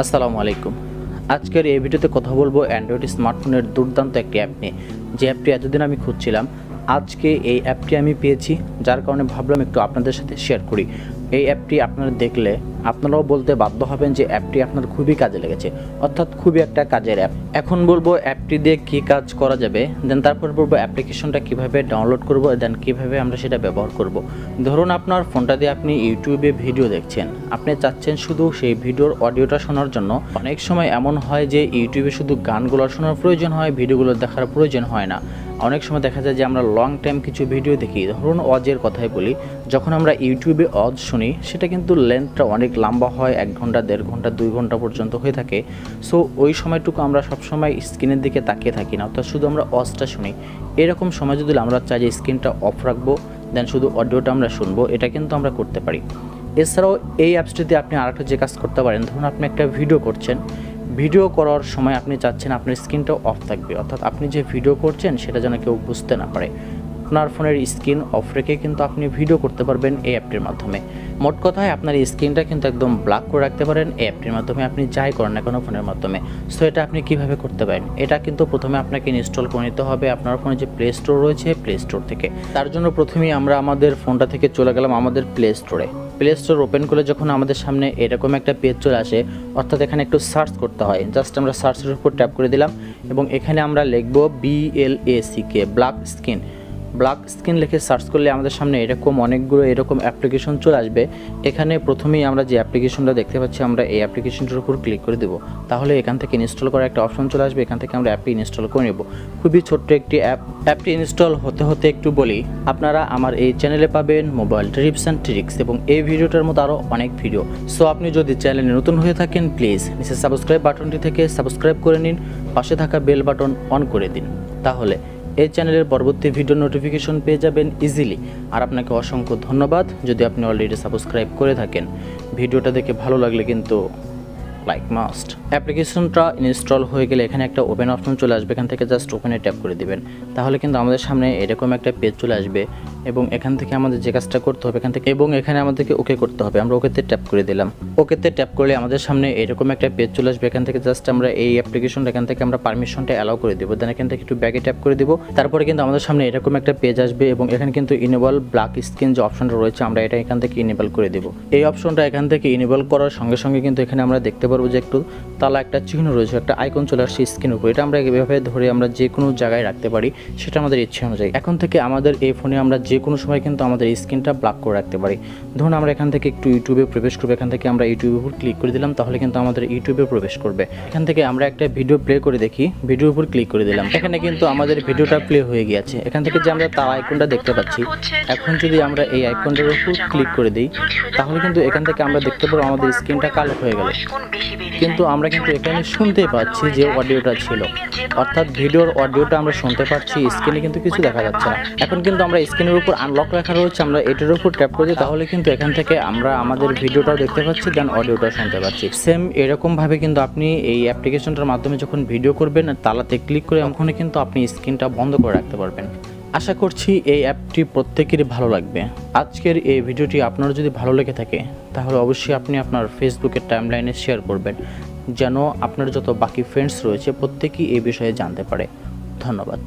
আসসালামু আলাইকুম। আজকের এই ভিডিওতে কথা বলবো অ্যান্ড্রয়েড স্মার্টফোনের দুর্দান্ত একটি অ্যাপ নিয়ে, যে অ্যাপটি এতদিন আমি খুঁজছিলাম। আজকে এই অ্যাপটি আমি পেয়েছি, যার কারণে ভাবলাম একটু আপনাদের সাথে শেয়ার করি। এই অ্যাপটি আপনারা দেখলে আপনারাও বলতে বাধ্য হবেন যে অ্যাপটি আপনার খুবই কাজে লেগেছে, অর্থাৎ খুবই একটা কাজের অ্যাপ। এখন বলবো অ্যাপটি দিয়ে কী কাজ করা যাবে, দেন তারপর বলবো অ্যাপ্লিকেশনটা কীভাবে ডাউনলোড করব, দেন কীভাবে আমরা সেটা ব্যবহার করব। ধরুন আপনার ফোনটা দিয়ে আপনি ইউটিউবে ভিডিও দেখছেন, আপনি চাচ্ছেন শুধু সেই ভিডিওর অডিওটা শোনার জন্য। অনেক সময় এমন হয় যে ইউটিউবে শুধু গানগুলো শোনার প্রয়োজন হয়, ভিডিওগুলো দেখার প্রয়োজন হয় না। অনেক সময় দেখা যায় যে আমরা লং টাইম কিছু ভিডিও দেখি। ধরুন অজের কথাই বলি, যখন আমরা ইউটিউবে অজ শুনি সেটা কিন্তু লেন্থটা অনেক লম্বা হয়, 1 ঘন্টা 1.5 ঘন্টা 2 ঘন্টা পর্যন্ত হয়ে থাকে। সো ওই সময়টুকু আমরা সবসময় স্ক্রিনের দিকে তাকিয়ে থাকি না, অর্থাৎ শুধু আমরা অজটা শুনি। এরকম সময় যদি আমরা চাই যে স্ক্রিনটা অফ রাখবো, দেন শুধু অডিওটা আমরা শুনবো, এটা কিন্তু আমরা করতে পারি। এছাড়াও এই অ্যাপসটিতে আপনি আরেকটা যে কাজ করতে পারেন, ধরুন আপনি একটা ভিডিও করছেন, ভিডিও করার সময় আপনি চাচ্ছেন আপনার স্ক্রিনটাও অফ থাকবে, অর্থাৎ আপনি যে ভিডিও করছেন সেটা যেন কেউ বুঝতে না পারে। আপনার ফোনের স্ক্রিন অফ রেখে কিন্তু আপনি ভিডিও করতে পারবেন এই অ্যাপটির মাধ্যমে। মোট কথায় আপনার স্ক্রিনটা কিন্তু একদম ব্ল্যাক করে রাখতে পারেন এই অ্যাপটির মাধ্যমে, আপনি যাই করেন না কোনো ফোনের মাধ্যমে। সো এটা আপনি কীভাবে করতে পারেন, এটা কিন্তু প্রথমে আপনাকে ইনস্টল করে নিতে হবে আপনার ফোনে যে প্লে স্টোর রয়েছে, প্লে স্টোর থেকে। তার জন্য প্রথমেই আমরা আমাদের ফোনটা থেকে চলে গেলাম আমাদের প্লে স্টোরে। প্লে স্টোর ওপেন করলে যখন আমাদের সামনে এরকম একটা পেজ চলে আসে, অর্থাৎ এখানে একটু সার্চ করতে হয়। জাস্ট আমরা সার্চের উপর ট্যাপ করে দিলাম এবং এখানে আমরা লিখব BLACK, black screen. Black screen লিখে সার্চ করলে আমাদের সামনে এরকম অনেকগুলো এরকম অ্যাপ্লিকেশন চলে আসবে। এখানে প্রথমেই আমরা যে অ্যাপ্লিকেশনটা দেখতে পাচ্ছি, আমরা এই অ্যাপ্লিকেশনটার উপর ক্লিক করে দেবো। তাহলে এখান থেকে ইনস্টল করার একটা অপশন চলে আসবে, এখান থেকে আমরা অ্যাপটি ইনস্টল করে নেব। খুবই ছোট্ট একটি অ্যাপ। অ্যাপটি ইনস্টল হতে হতে একটু বলি, আপনারা আমার এই চ্যানেলে পাবেন মোবাইল টিপস অ্যান্ড ট্রিক্স এবং এই ভিডিওটার মতো আরও অনেক ভিডিও। সো আপনি যদি চ্যানেলে নতুন হয়ে থাকেন, প্লিজ নিচে সাবস্ক্রাইব বাটনটি থেকে সাবস্ক্রাইব করে নিন, পাশে থাকা বেল বাটন অন করে দিন, তাহলে এই চ্যানেলের পরবর্তী ভিডিও নোটিফিকেশন পেয়ে যাবেন ইজিলি। আর আপনাকে অসংখ্য ধন্যবাদ যদি আপনি অলরেডি সাবস্ক্রাইব করে থাকেন। ভিডিওটা দেখে ভালো লাগলে কিন্তু লাইক মাস্ট। অ্যাপ্লিকেশনটা ইনস্টল হয়ে গেলে এখানে একটা ওপেন অপশন চলে আসবে, এখান থেকে জাস্ট ওপেনে ট্যাপ করে দিবেন। তাহলে কিন্তু আমাদের সামনে এরকম একটা পেজ চলে আসবে এবং এখান থেকে আমাদের যে কাজটা করতে হবে এখানে আমাদেরকে ওকে করতে হবে। আমরা ওকেতে ট্যাপ করে দিলাম। ওকেতে ট্যাপ করলে আমাদের সামনে এরকম একটা পেজ চলে আসবে, এখান থেকে জাস্ট আমরা এই অ্যাপ্লিকেশনটা এখান থেকে আমরা পারমিশনটা অ্যালাউ করে দেবো। দেন এখান থেকে একটু ব্যাগে ট্যাপ করে দেবো। তারপরে কিন্তু আমাদের সামনে এরকম একটা পেজ আসবে এবং এখানে কিন্তু ইনেবল ব্ল্যাক স্ক্রিন যে অপশনটা রয়েছে, আমরা এটা এখান থেকে ইনেবল করে দেবো। এই অপশনটা এখান থেকে ইনেবল করার সঙ্গে সঙ্গে কিন্তু এখানে আমরা দেখতে পারবো যে একটু তালা একটা চিহ্ন রয়েছে, একটা আইকন চলে আসছে স্ক্রিনের উপর। এটা আমরা এভাবে ধরে আমরা যে কোনো জায়গায় রাখতে পারি, সেটা আমাদের ইচ্ছে অনুযায়ী। এখন থেকে আমাদের এই ফোনে আমরা যে কোনো সময় কিন্তু আমাদের স্ক্রিনটা ব্লক করে রাখতে পারি। ধরুন আমরা এখান থেকে একটু ইউটিউবে প্রবেশ করবো, এখান থেকে আমরা ইউটিউবের উপর ক্লিক করে দিলাম, তাহলে কিন্তু আমাদের ইউটিউবে প্রবেশ করবে। এখান থেকে আমরা একটা ভিডিও প্লে করে দেখি, ভিডিওর উপর ক্লিক করে দিলাম, এখানে কিন্তু আমাদের ভিডিওটা প্লে হয়ে গিয়েছে। এখান থেকে যে আমরা তার আইকনটা দেখতে পাচ্ছি, এখন যদি আমরা এই আইকনটার উপর ক্লিক করে দিই, তাহলে কিন্তু এখান থেকে আমরা দেখতে পাবো আমাদের স্ক্রিনটা কালো হয়ে গেল। কিন্তু আমরা কিন্তু এখানে শুনতে পাচ্ছি যে অডিওটা ছিল, অর্থাৎ ভিডিওর অডিওটা আমরা শুনতে পাচ্ছি, স্ক্রিনে কিন্তু কিছু দেখা যাচ্ছে না। এখন কিন্তু আমরা স্ক্রিনের উপর আনলক লেখা রয়েছে, আমরা এটার উপর ট্যাপ করে দিই, তাহলে কিন্তু এখান থেকে আমরা আমাদের ভিডিওটাও দেখতে পাচ্ছি, দেন অডিওটা শুনতে পাচ্ছি। সেম এরকমভাবে কিন্তু আপনি এই অ্যাপ্লিকেশনটার মাধ্যমে যখন ভিডিও করবেন, তালাতে ক্লিক করে ওখানে কিন্তু আপনি স্ক্রিনটা বন্ধ করে রাখতে পারবেন। আশা করছি এই অ্যাপটি প্রত্যেকেরই ভালো লাগবে। আজকের এই ভিডিওটি আপনার যদি ভালো লেগে থাকে, তাহলে অবশ্যই আপনি আপনার ফেসবুকের টাইমলাইনে শেয়ার করবেন, যেন আপনার যত বাকি ফ্রেন্ডস রয়েছে প্রত্যেকেই এই বিষয়ে জানতে পারে। ধন্যবাদ।